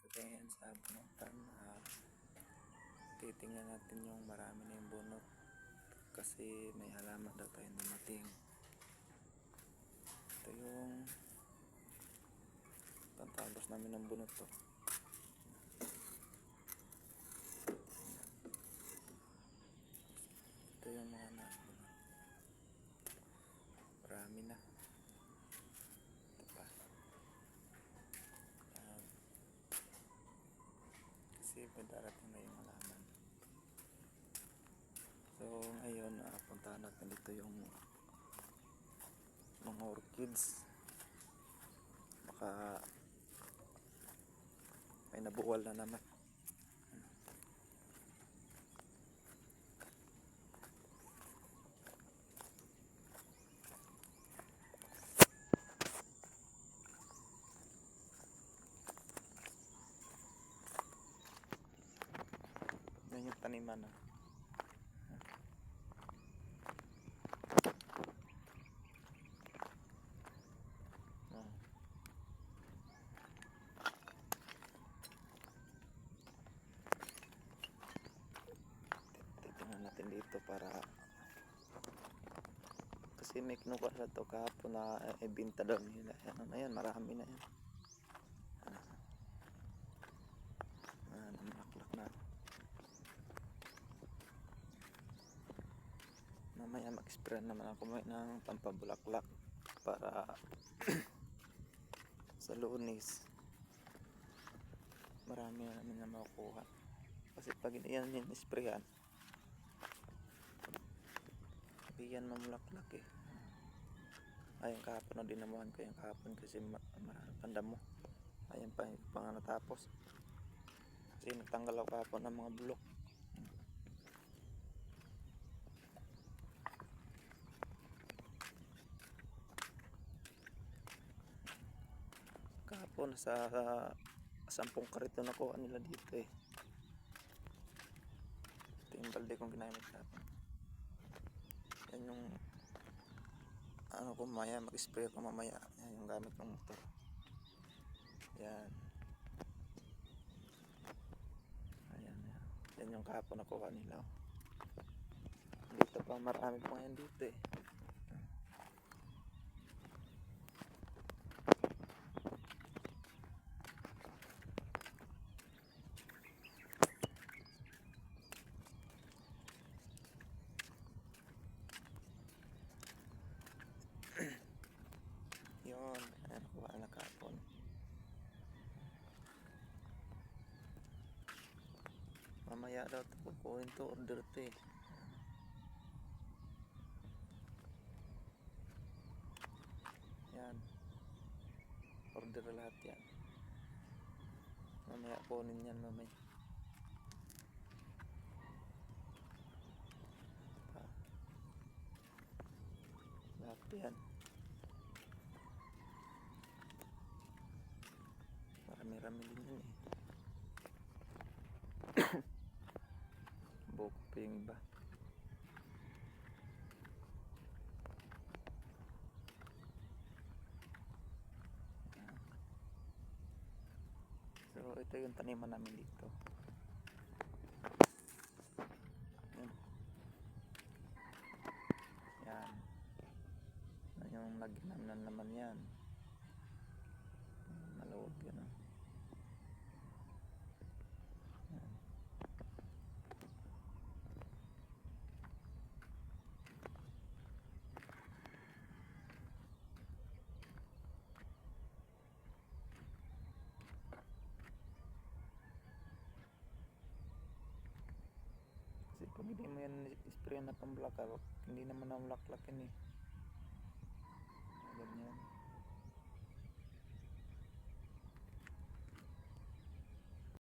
Ngayon sa bunutan, titingnan natin yung marami na yung bunot kasi may halaman daw tayo dumating. Ito yung pantagos namin ng bunot to. Ito yung mga nabunot, marami na. Ito pa. Yan. Kasi darating na yung halaman. So ngayon puntahan natin dito yung mga orchids. Baka may nabuwal na naman. Yan yung taniman na. Titingnan natin dito para kasi may kinukuha sa to kahapon na ibinta daw nila. Ano na yan, marami na yan. Namulaklak na. Mamaya mag-spray naman ako ng pampabulaklak para sa Lunes marami na namin na makukuha. Kasi pag yan yung sprayan, hindi yan mamulaklak eh. Ayun kahapon na dinamuhan ko yung kahapon kasi panda mo. Ayun pa yung pang natapos. Kasi natanggal ako kahapon ng mga bulok. Kahapon sa 10 karito nakuha nila dito eh. Ito yung balde kong ginamit kahapon. Yan yung ano ko mamaya, mag-spray ko mamaya. Yan yung gamit ng motor. Yan. Ayan, yan. Yan yung kahapon nakuha nila. Dito pa marami pa yan dito eh. Yun, nakuha na kahapon. Mamaya daw ito kukuhin to, order to eh. Yan, order lahat yan. Mamaya kunin yan mamaya. Lahat yan. Marami-rami din yun eh. Buko pa yung iba. So ito yung taniman namin dito. Yan. Yan yung naginamnan naman yan. Maluwag yun ah. Kasi pag hindi mo yan spray na pambulaklak, hindi naman namulaklak yan eh. Ganyan.